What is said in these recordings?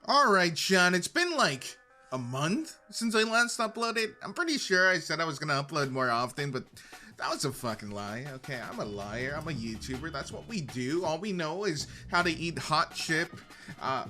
Alright, Sean, it's been like a month since I last uploaded. I'm pretty sure I said I was gonna upload more often, but that was a fucking lie. Okay, I'm a liar. I'm a YouTuber. That's what we do. All we know is how to eat hot chip,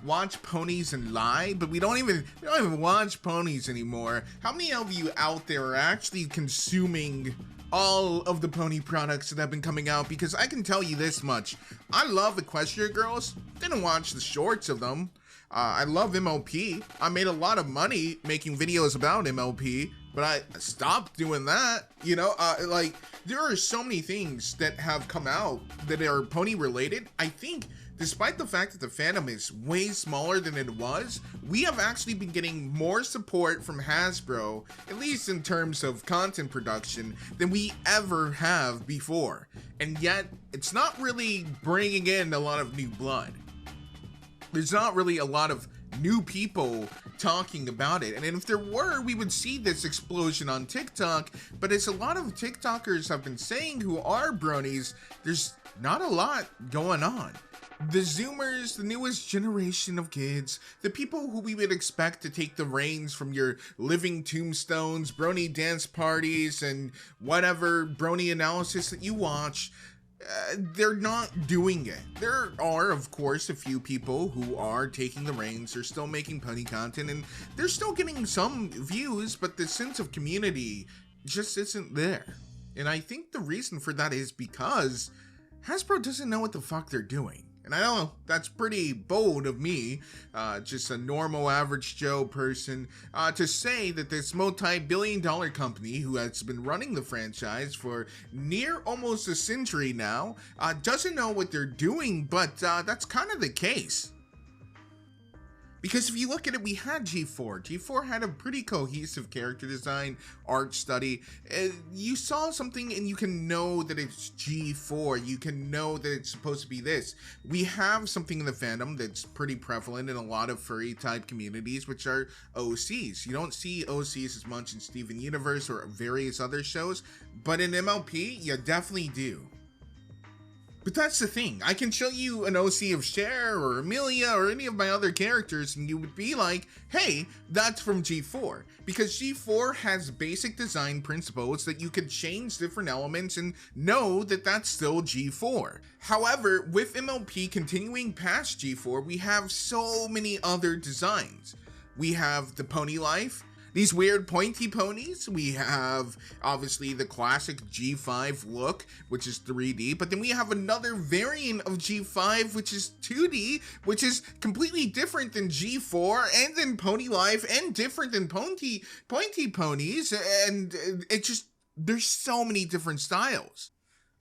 watch ponies and lie, but we don't even watch ponies anymore. How many of you out there are actually consuming all of the pony products that have been coming out? Because I can tell you this much. I love Equestria Girls. Didn't watch the shorts of them. I love MLP. I made a lot of money making videos about MLP, but I stopped doing that. You know, like, there are so many things that have come out that are pony related. I think despite the fact that the fandom is way smaller than it was, we have actually been getting more support from Hasbro, at least in terms of content production, than we ever have before. And yet, it's not really bringing in a lot of new blood. There's not really a lot of new people talking about it. And if there were, we would see this explosion on TikTok. But as a lot of TikTokers have been saying who are bronies, there's not a lot going on. The Zoomers, the newest generation of kids, the people who we would expect to take the reins from your living tombstones, brony dance parties, and whatever brony analysis that you watch, they're not doing it. There are, of course, a few people who are taking the reins. They're still making pony content, and they're still getting some views, but the sense of community just isn't there. And I think the reason for that is because Hasbro doesn't know what the fuck they're doing. And I know that's pretty bold of me, just a normal average Joe person, to say that this multi-billion-dollar company who has been running the franchise for near almost a century now, doesn't know what they're doing, but that's kind of the case. Because if you look at it, we had G4. G4 had a pretty cohesive character design, art study. You saw something and you can know that it's G4. You can know that it's supposed to be this. We have something in the fandom that's pretty prevalent in a lot of furry type communities, which are OCs. You don't see OCs as much in Steven Universe or various other shows, but in MLP, you definitely do. But that's the thing, I can show you an OC of Cher or Amelia or any of my other characters and you would be like, hey, that's from G4. Because G4 has basic design principles that you could change different elements and know that that's still G4. However, with MLP continuing past G4, we have so many other designs. We have the Pony Life, these weird pointy ponies. We have, obviously, the classic G5 look, which is 3D, but then we have another variant of G5, which is 2D, which is completely different than G4, and then Pony Life, and different than pointy ponies, and it just, there's so many different styles.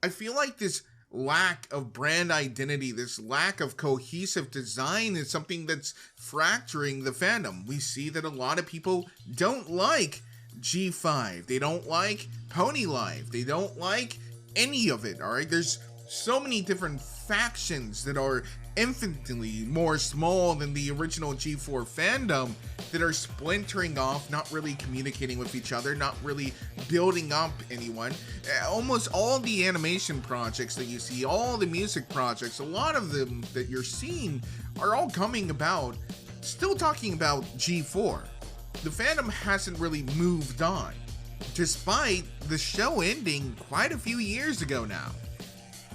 I feel like this lack of brand identity, this lack of cohesive design is something that's fracturing the fandom. We see that a lot of people don't like G5. They don't like Pony Life. They don't like any of it, alright? There's so many different factions that are infinitely more small than the original G4 fandom that are splintering off, not really communicating with each other, not really building up anyone. Almost all the animation projects that you see, all the music projects, a lot of them that you're seeing are all coming about, still talking about G4. The fandom hasn't really moved on, despite the show ending quite a few years ago now.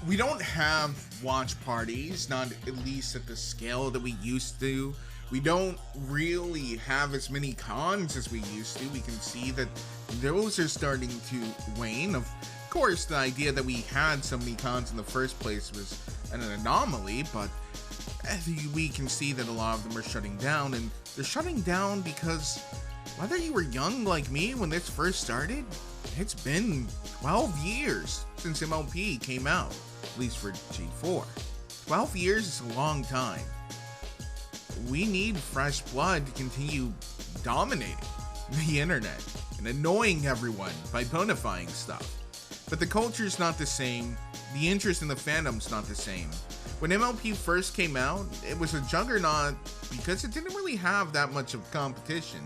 We don't have watch parties, not at least at the scale that we used to. We don't really have as many cons as we used to. We can see that those are starting to wane. Of course, the idea that we had so many cons in the first place was an anomaly, but we can see that a lot of them are shutting down, and they're shutting down because whether you were young like me when this first started, it's been 12 years since MLP came out, at least for G4. 12 years is a long time. We need fresh blood to continue dominating the internet and annoying everyone by bonifying stuff. But the culture's not the same, the interest in the fandom's not the same. When MLP first came out, it was a juggernaut because it didn't really have that much of competition.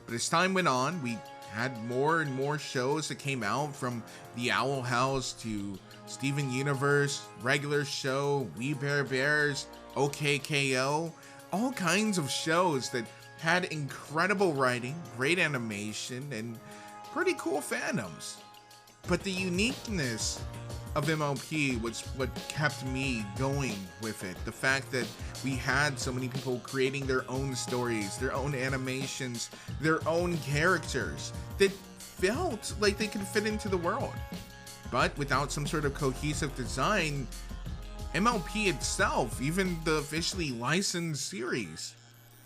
But as time went on, we had more and more shows that came out, from the Owl House to Steven Universe, regular show, We Bare Bears, OKKO. all kinds of shows that had incredible writing, great animation, and pretty cool fandoms. But the uniqueness of MLP was what kept me going with it. The fact that we had so many people creating their own stories, their own animations, their own characters that felt like they could fit into the world. But without some sort of cohesive design, MLP itself, even the officially licensed series,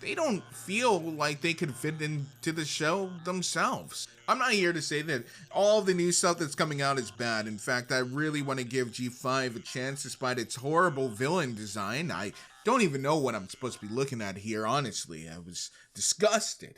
they don't feel like they could fit into the show themselves. I'm not here to say that all the new stuff that's coming out is bad. In fact, I really want to give G5 a chance despite its horrible villain design. I don't even know what I'm supposed to be looking at here, honestly. I was disgusted.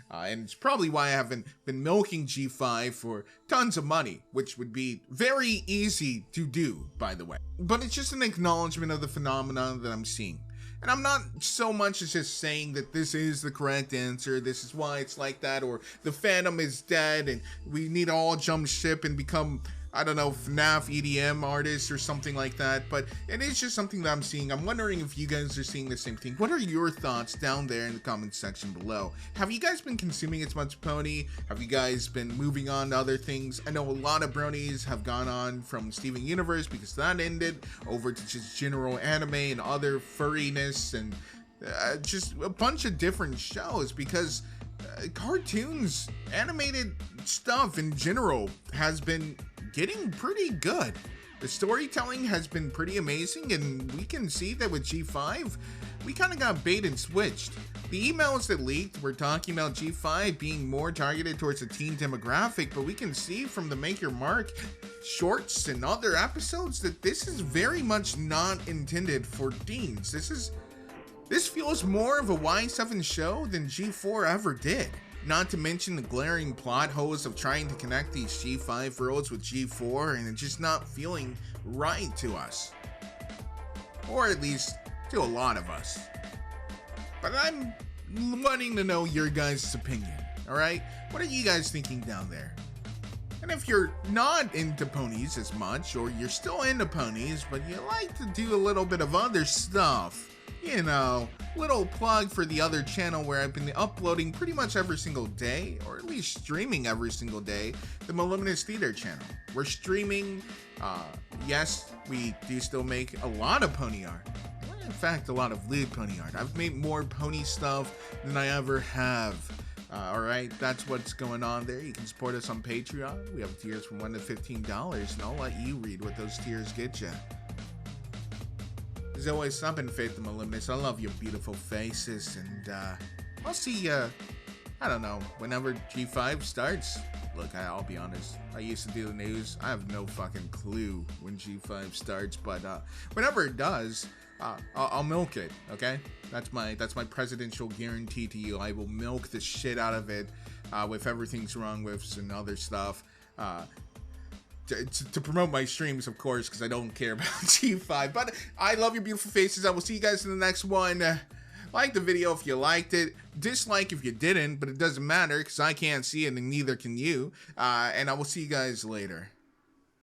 And it's probably why I haven't been milking G5 for tons of money, which would be very easy to do, by the way. But it's just an acknowledgement of the phenomenon that I'm seeing. And I'm not so much as just saying that this is the correct answer, this is why it's like that, or the fandom is dead and we need to all jump ship and become, I don't know, FNAF EDM artists or something like that. But it is just something that I'm seeing. I'm wondering if you guys are seeing the same thing. What are your thoughts down there in the comment section below? Have you guys been consuming as much Pony? Have you guys been moving on to other things? I know a lot of bronies have gone on from Steven Universe because that ended over to just general anime and other furriness and just a bunch of different shows because cartoons, animated stuff in general has been getting pretty good. The storytelling has been pretty amazing, and we can see that with G5, we kind of got bait and switched. The emails that leaked were talking about G5 being more targeted towards a teen demographic, but we can see from the Make Your Mark shorts and other episodes that this is very much not intended for teens. This feels more of a Y7 show than G4 ever did. Not to mention the glaring plot holes of trying to connect these G5 worlds with G4 and it just not feeling right to us. Or at least to a lot of us. But I'm wanting to know your guys' opinion, alright? What are you guys thinking down there? And if you're not into ponies as much, or you're still into ponies, but you like to do a little bit of other stuff, you know, little plug for the other channel where I've been uploading pretty much every single day, or at least streaming every single day, the Moliminous Theater channel. We're streaming, yes, we do still make a lot of pony art. In fact, a lot of lead pony art. I've made more pony stuff than I ever have. Alright, that's what's going on there. You can support us on Patreon. We have tiers from $1 to $15, and I'll let you read what those tiers get you. There's always something, Faith and Moliminous. I love your beautiful faces, and I'll see you, I don't know, whenever G5 starts. Look, I'll be honest, I used to do the news. I have no fucking clue when G5 starts, but whenever it does, I'll milk it, okay? That's my presidential guarantee to you. I will milk the shit out of it with Everything's Wrong With and other stuff. To promote my streams, of course, because I don't care about G5. But I love your beautiful faces. I will see you guys in the next one. Like the video if you liked it. Dislike if you didn't, but it doesn't matter because I can't see it and neither can you. And I will see you guys later.